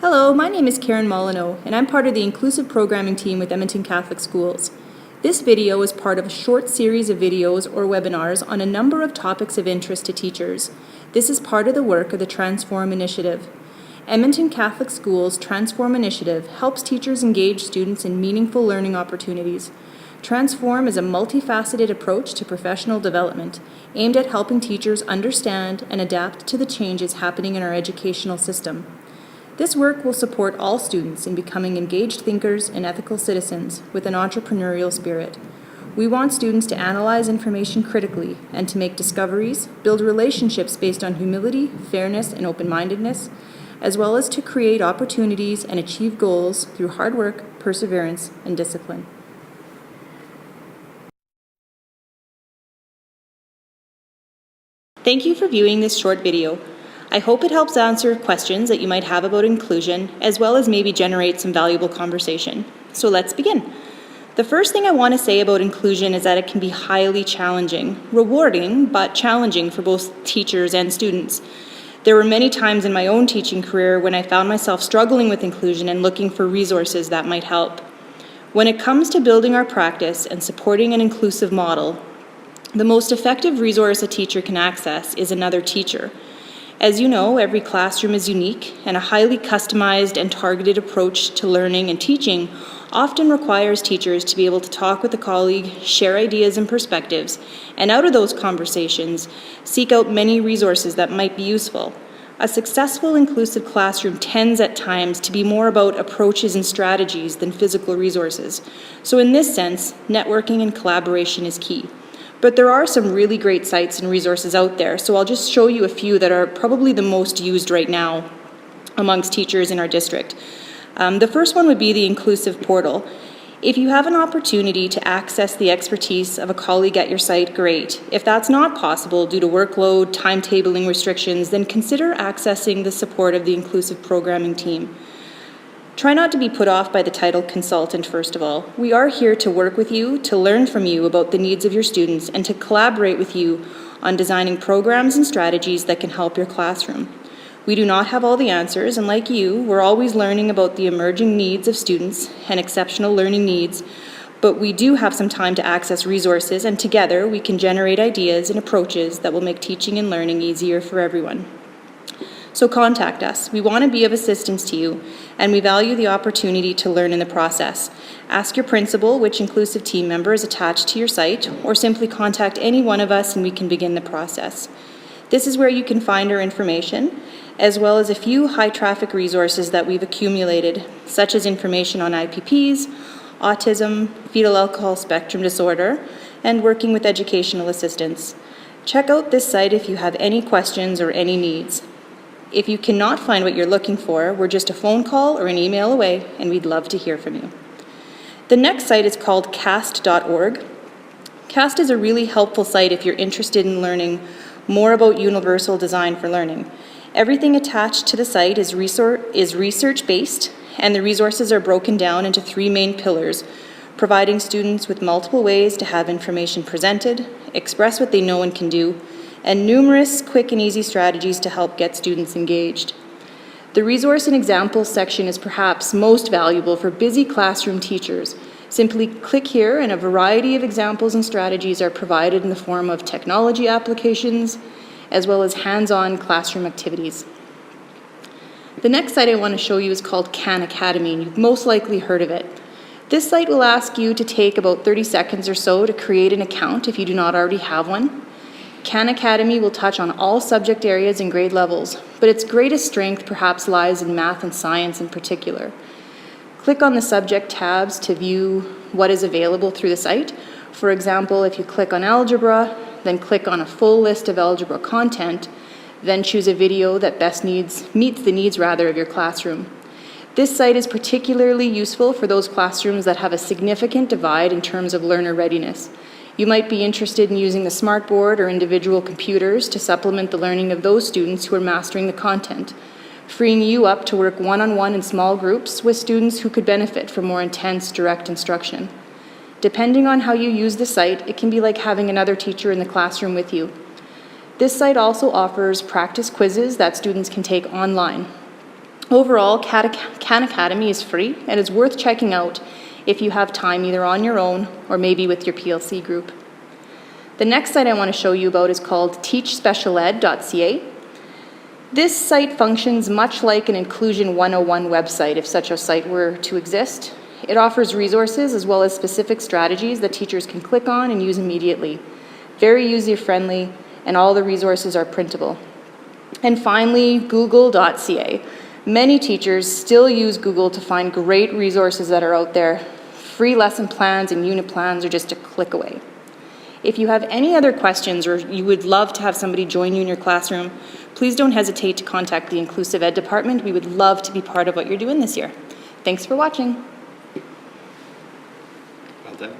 Hello, my name is Karen Molyneux, and I'm part of the Inclusive Programming team with Edmonton Catholic Schools. This video is part of a short series of videos or webinars on a number of topics of interest to teachers. This is part of the work of the Transform Initiative. Edmonton Catholic Schools' Transform Initiative helps teachers engage students in meaningful learning opportunities. Transform is a multifaceted approach to professional development aimed at helping teachers understand and adapt to the changes happening in our educational system. This work will support all students in becoming engaged thinkers and ethical citizens with an entrepreneurial spirit. We want students to analyze information critically and to make discoveries, build relationships based on humility, fairness, and open-mindedness, as well as to create opportunities and achieve goals through hard work, perseverance, and discipline. Thank you for viewing this short video. I hope it helps answer questions that you might have about inclusion, as well as maybe generate some valuable conversation. So let's begin. The first thing I want to say about inclusion is that it can be highly challenging, rewarding, but challenging for both teachers and students. There were many times in my own teaching career when I found myself struggling with inclusion and looking for resources that might help. When it comes to building our practice and supporting an inclusive model, the most effective resource a teacher can access is another teacher. As you know, every classroom is unique, and a highly customized and targeted approach to learning and teaching often requires teachers to be able to talk with a colleague, share ideas and perspectives, and out of those conversations, seek out many resources that might be useful. A successful inclusive classroom tends at times to be more about approaches and strategies than physical resources. So in this sense, networking and collaboration is key. But there are some really great sites and resources out there, so I'll just show you a few that are probably the most used right now amongst teachers in our district. The first one would be the Inclusive Portal. If you have an opportunity to access the expertise of a colleague at your site, great. If that's not possible due to workload, timetabling restrictions, then consider accessing the support of the Inclusive Programming team. Try not to be put off by the title consultant, first of all. We are here to work with you, to learn from you about the needs of your students, and to collaborate with you on designing programs and strategies that can help your classroom. We do not have all the answers, and like you, we're always learning about the emerging needs of students and exceptional learning needs, but we do have some time to access resources, and together we can generate ideas and approaches that will make teaching and learning easier for everyone. So contact us. We want to be of assistance to you, and we value the opportunity to learn in the process. Ask your principal which inclusive team member is attached to your site, or simply contact any one of us and we can begin the process. This is where you can find our information, as well as a few high-traffic resources that we've accumulated, such as information on IPPs, autism, fetal alcohol spectrum disorder, and working with educational assistants. Check out this site if you have any questions or any needs. If you cannot find what you're looking for, we're just a phone call or an email away, and we'd love to hear from you. The next site is called cast.org. CAST is a really helpful site if you're interested in learning more about universal design for learning. Everything attached to the site is research-based, and the resources are broken down into 3 main pillars, providing students with multiple ways to have information presented, express what they know and can do, and numerous quick and easy strategies to help get students engaged. The resource and examples section is perhaps most valuable for busy classroom teachers. Simply click here and a variety of examples and strategies are provided in the form of technology applications, as well as hands-on classroom activities. The next site I want to show you is called Khan Academy, and you've most likely heard of it. This site will ask you to take about 30 seconds or so to create an account if you do not already have one. Khan Academy will touch on all subject areas and grade levels, but its greatest strength perhaps lies in math and science in particular. Click on the subject tabs to view what is available through the site. For example, if you click on algebra, then click on a full list of algebra content, then choose a video that best meets the needs of your classroom. This site is particularly useful for those classrooms that have a significant divide in terms of learner readiness. You might be interested in using the smartboard or individual computers to supplement the learning of those students who are mastering the content, freeing you up to work one-on-one in small groups with students who could benefit from more intense, direct instruction. Depending on how you use the site, it can be like having another teacher in the classroom with you. This site also offers practice quizzes that students can take online. Overall, Khan Academy is free and is worth checking out if you have time either on your own or maybe with your PLC group. The next site I want to show you about is called teachspecialed.ca. This site functions much like an Inclusion 101 website, if such a site were to exist. It offers resources as well as specific strategies that teachers can click on and use immediately. Very user-friendly, and all the resources are printable. And finally, google.ca. Many teachers still use Google to find great resources that are out there. Free lesson plans and unit plans are just a click away. If you have any other questions or you would love to have somebody join you in your classroom, please don't hesitate to contact the Inclusive Ed department. We would love to be part of what you're doing this year. Thanks for watching. Well done.